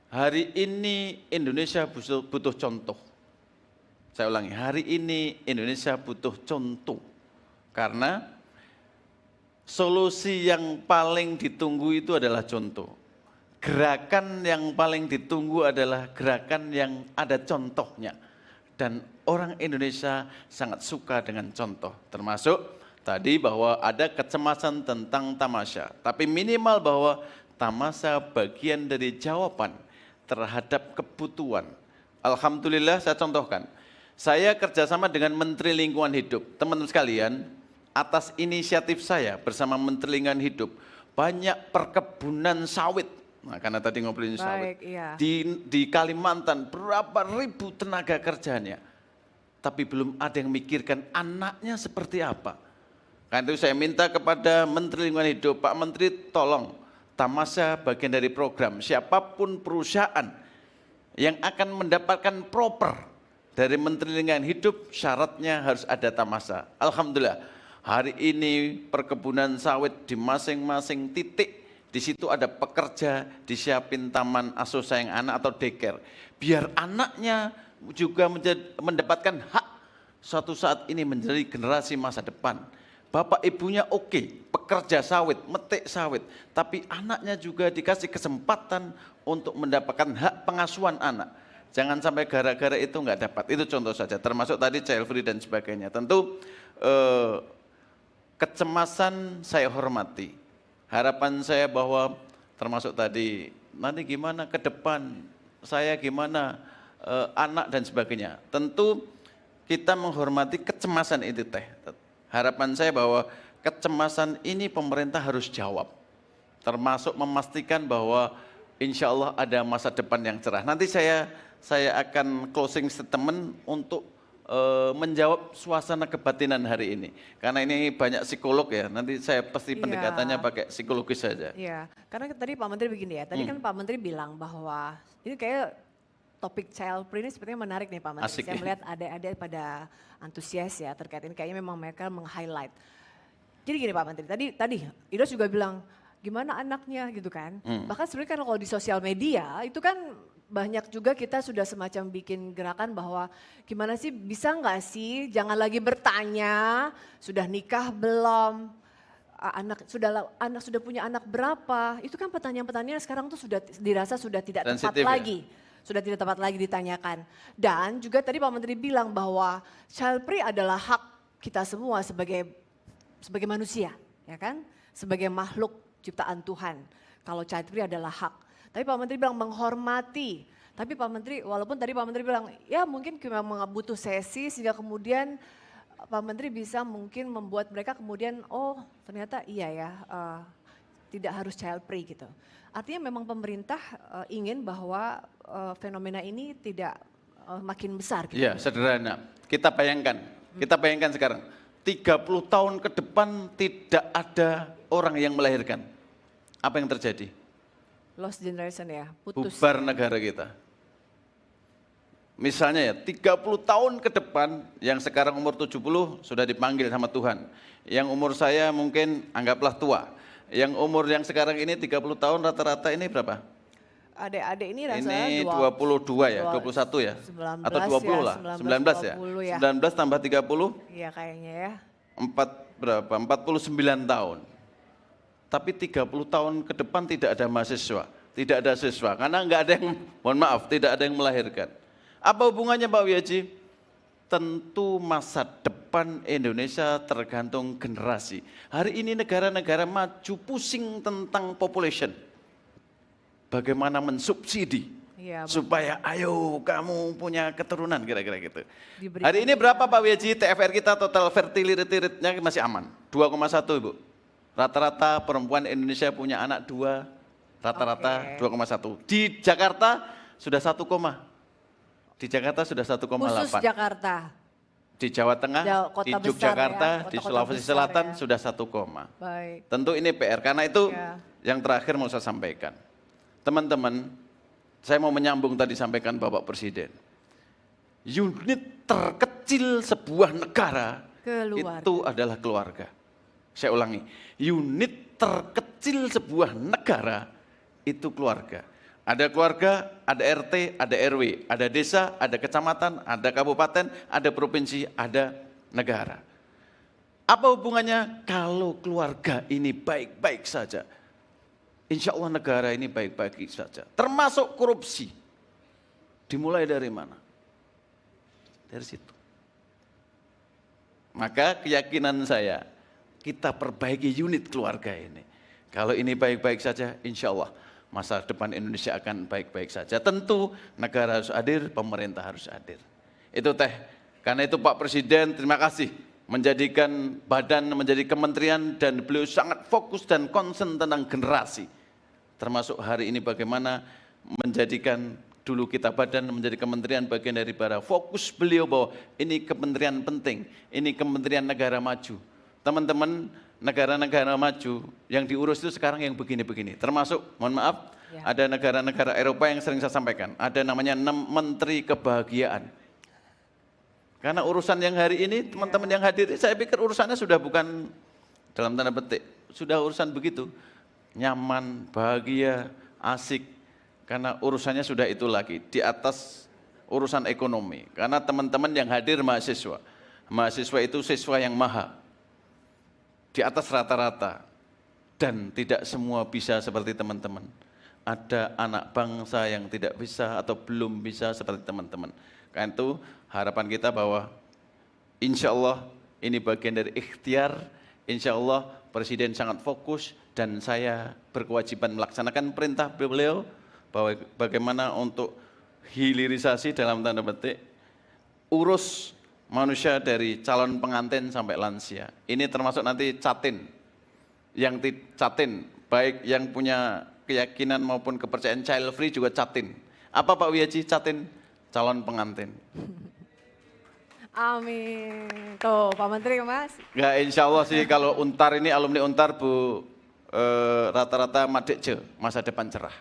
Hari ini Indonesia butuh contoh. Saya ulangi, hari ini Indonesia butuh contoh. Karena solusi yang paling ditunggu itu adalah contoh. Gerakan yang paling ditunggu adalah gerakan yang ada contohnya. Dan orang Indonesia sangat suka dengan contoh. Termasuk tadi bahwa ada kecemasan tentang tamasya. Tapi minimal bahwa tamasya bagian dari jawaban terhadap kebutuhan. Alhamdulillah saya contohkan. Saya kerjasama dengan Menteri Lingkungan Hidup. Teman-teman sekalian, atas inisiatif saya bersama Menteri Lingkungan Hidup, banyak perkebunan sawit. Nah, karena tadi ngobrolin sawit. Iya. Di Kalimantan berapa ribu tenaga kerjanya. Tapi belum ada yang mikirkan anaknya seperti apa. Karena itu saya minta kepada Menteri Lingkungan Hidup, Pak Menteri tolong tamasya bagian dari program. Siapapun perusahaan yang akan mendapatkan proper dari Menteri Lingkungan Hidup, syaratnya harus ada tamasya. Alhamdulillah. Hari ini perkebunan sawit di masing-masing titik, di situ ada pekerja disiapin taman asuh sayang anak atau daycare. Biar anaknya juga mendapatkan hak suatu saat ini menjadi generasi masa depan. Bapak ibunya oke, pekerja sawit, metik sawit. Tapi anaknya juga dikasih kesempatan untuk mendapatkan hak pengasuhan anak. Jangan sampai gara-gara itu nggak dapat. Itu contoh saja, termasuk tadi child free dan sebagainya. Tentu kecemasan saya hormati. Harapan saya bahwa termasuk tadi, nanti gimana ke depan, saya gimana, anak dan sebagainya. Tentu kita menghormati kecemasan itu teh. Harapan saya bahwa kecemasan ini pemerintah harus jawab. Termasuk memastikan bahwa insya Allah ada masa depan yang cerah. Nanti saya akan closing statement untuk menjawab suasana kebatinan hari ini. Karena ini banyak psikolog ya, nanti saya pasti pendekatannya pakai psikologis saja. Iya, karena tadi Pak Menteri begini ya, tadi kan Pak Menteri bilang bahwa ini kayak topik child free ini sepertinya menarik nih Pak Menteri. Asik, saya ya? melihat ada pada antusias ya terkait ini, kayaknya memang mereka meng-highlight. Jadi gini Pak Menteri, tadi Idros juga bilang gimana anaknya gitu kan. Bahkan sebenarnya kan kalau di sosial media itu kan banyak juga kita sudah semacam bikin gerakan bahwa gimana sih, bisa nggak sih jangan lagi bertanya sudah nikah belum, anak sudah punya anak berapa. Itu kan pertanyaan-pertanyaan sekarang tuh sudah dirasa sudah tidak tepat lagi. Sudah tidak tepat lagi ditanyakan. Dan juga tadi Pak Menteri bilang bahwa child free adalah hak kita semua sebagai manusia, ya kan? Sebagai makhluk ciptaan Tuhan. Kalau child free adalah hak. Tapi Pak Menteri bilang menghormati. Tapi Pak Menteri, walaupun tadi Pak Menteri bilang, ya mungkin memang butuh sesi sehingga kemudian Pak Menteri bisa mungkin membuat mereka kemudian, oh ternyata iya ya, tidak harus child free gitu. Artinya memang pemerintah ingin bahwa fenomena ini tidak makin besar. Gitu. Iya, sederhana. Kita bayangkan sekarang, 30 tahun ke depan tidak ada orang yang melahirkan. Apa yang terjadi? Lost generation ya, putus. Bubar negara kita. Misalnya ya, 30 tahun ke depan, yang sekarang umur 70 sudah dipanggil sama Tuhan. Yang umur saya mungkin anggaplah tua. Yang umur yang sekarang ini 30 tahun rata-rata ini berapa? Adik-adik ini rasanya ini 22 ya, 21 ya? 19 atau 20 ya, lah, 19 ya? 20 ya. 19 tambah 30? Iya kayaknya ya. 49 tahun. Tapi 30 tahun ke depan tidak ada mahasiswa, tidak ada siswa. Karena nggak ada yang, mohon maaf, tidak ada yang melahirkan. Apa hubungannya Pak Wiyaji? Tentu masa depan Indonesia tergantung generasi. Hari ini negara-negara maju pusing tentang population. Bagaimana mensubsidi supaya ayo kamu punya keturunan kira-kira gitu. Hari ini berapa Pak Wiyaji TFR kita total fertility rate-nya masih aman? 2,1 Ibu. Rata-rata perempuan Indonesia punya anak 2, rata-rata 2,1. Di Jakarta sudah 1, di Jakarta sudah 1,8. Khusus Jakarta. Di Jawa Tengah, di Yogyakarta, di Sulawesi Selatan sudah 1, Baik. Tentu ini PR, karena itu yang terakhir mau saya sampaikan. Teman-teman, saya mau menyambung tadi sampaikan Bapak Presiden. Unit terkecil sebuah negara itu adalah keluarga. Saya ulangi, unit terkecil sebuah negara itu keluarga. Ada keluarga, ada RT, ada RW, ada desa, ada kecamatan, ada kabupaten, ada provinsi, ada negara. Apa hubungannya? Kalau keluarga ini baik-baik saja, insya Allah negara ini baik-baik saja. Termasuk korupsi. Dimulai dari mana? Dari situ. Maka keyakinan saya, kita perbaiki unit keluarga ini. Kalau ini baik-baik saja, insya Allah masa depan Indonesia akan baik-baik saja. Tentu negara harus hadir, pemerintah harus hadir. Itu teh. Karena itu Pak Presiden, terima kasih menjadikan badan menjadi kementerian dan beliau sangat fokus dan concern tentang generasi. Termasuk hari ini bagaimana menjadikan dulu kita badan menjadi kementerian bagian dari bara. Fokus beliau bahwa ini kementerian penting, ini kementerian negara maju. Teman-teman, negara-negara maju yang diurus itu sekarang yang begini-begini. Termasuk, mohon maaf, ada negara-negara Eropa yang sering saya sampaikan. Ada namanya 6 menteri kebahagiaan. Karena urusan yang hari ini, teman-teman yang hadir, saya pikir urusannya sudah bukan dalam tanda petik, sudah urusan begitu. Nyaman, bahagia, asik, karena urusannya sudah itu lagi, di atas urusan ekonomi. Karena teman-teman yang hadir mahasiswa, mahasiswa itu siswa yang maha, di atas rata-rata, dan tidak semua bisa seperti teman-teman. Ada anak bangsa yang tidak bisa atau belum bisa seperti teman-teman. Karena itu harapan kita bahwa insya Allah ini bagian dari ikhtiar, insya Allah Presiden sangat fokus dan saya berkewajiban melaksanakan perintah beliau bahwa bagaimana untuk hilirisasi dalam tanda petik, urus manusia dari calon pengantin sampai lansia. Ini termasuk nanti catin, yang catin, baik yang punya keyakinan maupun kepercayaan child free juga catin. Apa Pak Wihaji catin? Calon pengantin. Amin. Tuh Pak Menteri Mas. Ya insya Allah sih kalau Untar ini alumni Untar Bu, rata-rata madece, masa depan cerah.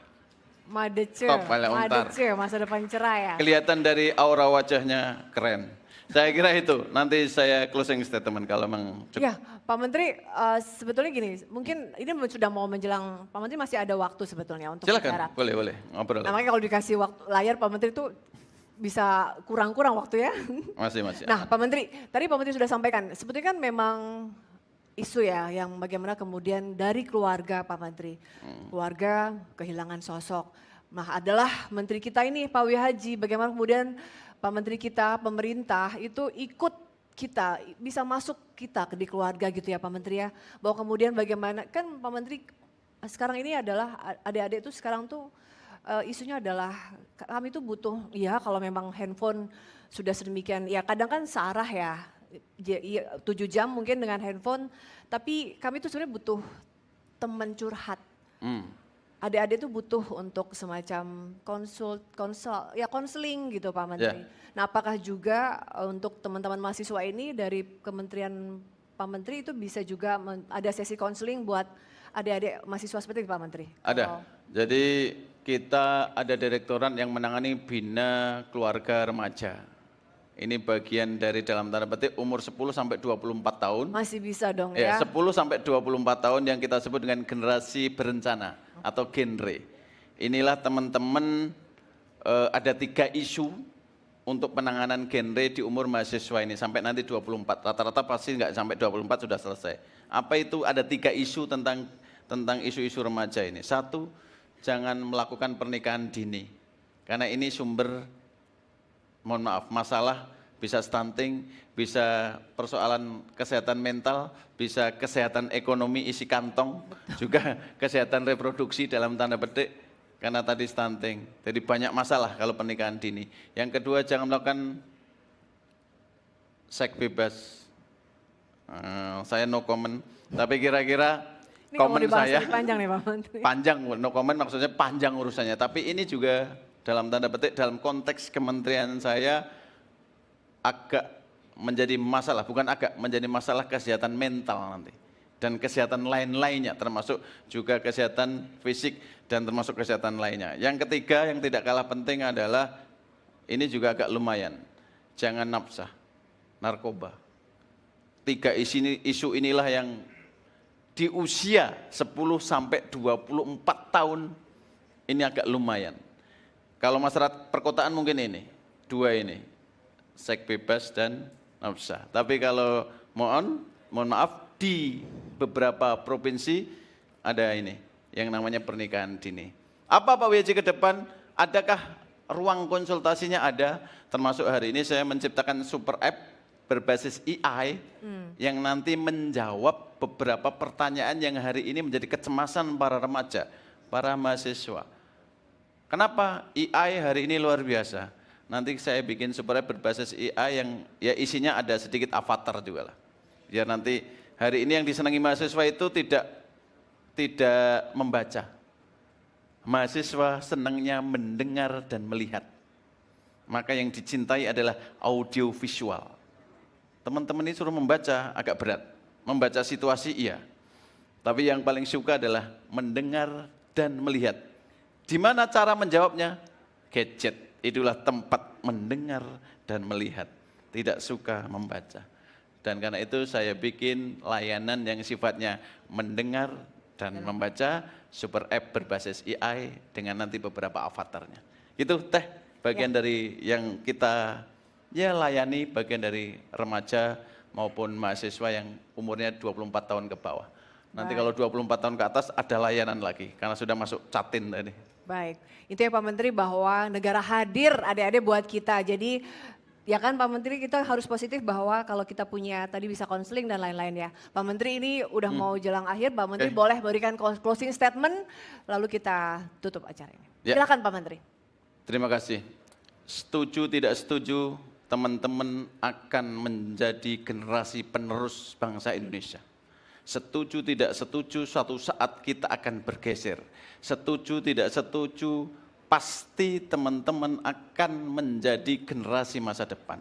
Madece, Top, Untar. Madece, masa depan cerah ya. Kelihatan dari aura wajahnya keren. Saya kira itu, nanti saya closing statement kalau memang cukup. Ya, Pak Menteri, sebetulnya gini, mungkin ini sudah mau menjelang, Pak Menteri masih ada waktu sebetulnya untuk silakan, boleh, ngobrol. Namanya kalau dikasih waktu layar Pak Menteri itu bisa kurang-kurang waktu ya. Masih. Nah Pak Menteri, tadi Pak Menteri sudah sampaikan, sebetulnya kan memang isu ya yang bagaimana kemudian dari keluarga Pak Menteri. Keluarga kehilangan sosok. Nah adalah Menteri kita ini Pak Wihaji, bagaimana kemudian Pak Menteri kita, pemerintah itu ikut kita, bisa masuk kita di keluarga gitu ya Pak Menteri ya. Bahwa kemudian bagaimana, kan Pak Menteri sekarang ini adalah adik-adik itu sekarang tuh isunya adalah kami tuh butuh, ya kalau memang handphone sudah sedemikian, ya kadang kan searah ya, 7 jam mungkin dengan handphone, tapi kami tuh sebenarnya butuh teman curhat. Adik-adik tuh butuh untuk semacam konseling gitu Pak Menteri. Nah apakah juga untuk teman-teman mahasiswa ini dari Kementerian Pak Menteri itu bisa juga ada sesi konseling buat adik-adik mahasiswa seperti itu Pak Menteri? Ada, jadi kita ada direktorat yang menangani bina keluarga remaja. Ini bagian dari dalam tanda petik umur 10 sampai 24 tahun. Masih bisa dong ya? 10 sampai 24 tahun yang kita sebut dengan generasi berencana atau genre. Inilah teman-teman ada 3 isu untuk penanganan genre di umur mahasiswa ini sampai nanti 24. Rata-rata pasti nggak sampai 24 sudah selesai. Apa itu? Ada 3 isu tentang isu-isu remaja ini. 1, jangan melakukan pernikahan dini. Karena ini sumber, mohon maaf, masalah bisa stunting, bisa persoalan kesehatan mental, bisa kesehatan ekonomi isi kantong, juga kesehatan reproduksi dalam tanda petik, karena tadi stunting. Jadi banyak masalah kalau pernikahan dini. Yang kedua, jangan melakukan seks bebas. Saya no comment, tapi kira-kira komen saya panjang nih Pak Menteri. Panjang, no comment maksudnya panjang urusannya. Tapi ini juga dalam tanda petik, dalam konteks kementerian saya agak menjadi masalah, bukan agak, menjadi masalah kesehatan mental nanti. Dan kesehatan lain-lainnya, termasuk juga kesehatan fisik dan termasuk kesehatan lainnya. Yang ketiga yang tidak kalah penting adalah, ini juga agak lumayan, jangan nafsah, narkoba. 3 isu inilah yang di usia 10 sampai 24 tahun ini agak lumayan. Kalau masyarakat perkotaan mungkin ini, 2 ini, seks bebas dan nafsah. Tapi kalau mohon mohon maaf, di beberapa provinsi ada ini, yang namanya pernikahan dini. Apa Pak WJ ke depan? Adakah ruang konsultasinya? Ada, termasuk hari ini saya menciptakan super app berbasis AI yang nanti menjawab beberapa pertanyaan yang hari ini menjadi kecemasan para remaja, para mahasiswa. Kenapa AI hari ini luar biasa? Nanti saya bikin super app berbasis AI yang ya isinya ada sedikit avatar juga lah. Biar nanti hari ini yang disenangi mahasiswa itu tidak membaca. Mahasiswa senangnya mendengar dan melihat. Maka yang dicintai adalah audio visual. Teman-teman ini suruh membaca agak berat. Membaca situasi iya. Tapi yang paling suka adalah mendengar dan melihat. Di mana cara menjawabnya? Gadget. Itulah tempat mendengar dan melihat. Tidak suka membaca. Dan karena itu saya bikin layanan yang sifatnya mendengar dan membaca, super app berbasis AI dengan nanti beberapa avatarnya. Itu Teh, bagian dari yang kita layani, bagian dari remaja maupun mahasiswa yang umurnya 24 tahun ke bawah. Nanti kalau 24 tahun ke atas ada layanan lagi, karena sudah masuk catin tadi. Baik, itu ya Pak Menteri bahwa negara hadir adik-adik buat kita. Jadi ya kan Pak Menteri, kita harus positif bahwa kalau kita punya tadi bisa konseling dan lain-lain ya. Pak Menteri ini udah mau jelang akhir, Pak Menteri boleh berikan closing statement lalu kita tutup acara ini. Silakan Pak Menteri. Terima kasih. Setuju tidak setuju, teman-teman akan menjadi generasi penerus bangsa Indonesia. Setuju tidak setuju, suatu saat kita akan bergeser. Setuju tidak setuju, pasti teman-teman akan menjadi generasi masa depan.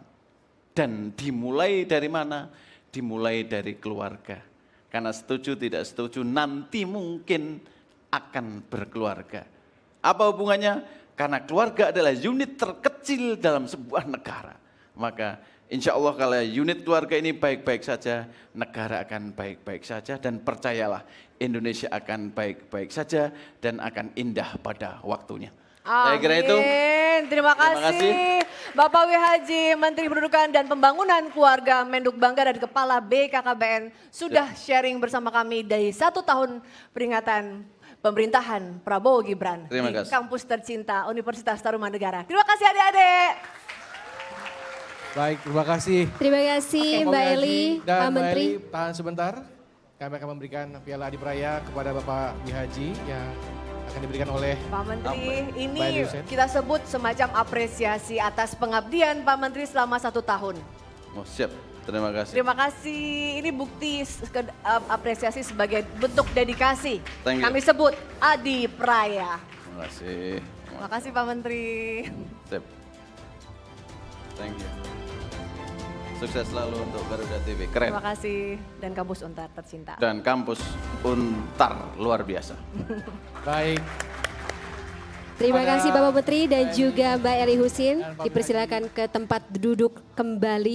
Dan dimulai dari mana? Dimulai dari keluarga. Karena setuju tidak setuju, nanti mungkin akan berkeluarga. Apa hubungannya? Karena keluarga adalah unit terkecil dalam sebuah negara. Maka insya Allah kalau unit keluarga ini baik-baik saja, negara akan baik-baik saja, dan percayalah Indonesia akan baik-baik saja dan akan indah pada waktunya. Saya kira itu. Terima kasih. Bapak WH Menteri Pendudukan dan Pembangunan Keluarga Menduk Bangga dan Kepala BKKBN sudah sharing bersama kami dari 1 tahun peringatan pemerintahan Prabowo Gibran di kampus tercinta Universitas Tarumanegara. Terima kasih adik-adik. Baik, terima kasih. Terima kasih Mbak Eli, Pak Menteri. Tahan sebentar, kami akan memberikan Piala Adipraya kepada Bapak Wihaji yang akan diberikan oleh Pak Menteri. Ini kita sebut semacam apresiasi atas pengabdian Pak Menteri selama 1 tahun. Oh, siap, terima kasih. Terima kasih, ini bukti apresiasi sebagai bentuk dedikasi. Kami sebut Adipraya. Terima kasih. Terima kasih Pak Menteri. Siap. Thank you. Sukses selalu untuk Garuda TV, keren. Terima kasih, dan kampus Untar tercinta. Dan kampus Untar luar biasa. Baik. Terima kasih Bapak Menteri dan juga Mbak Eli Husin. Dipersilakan ke tempat duduk kembali.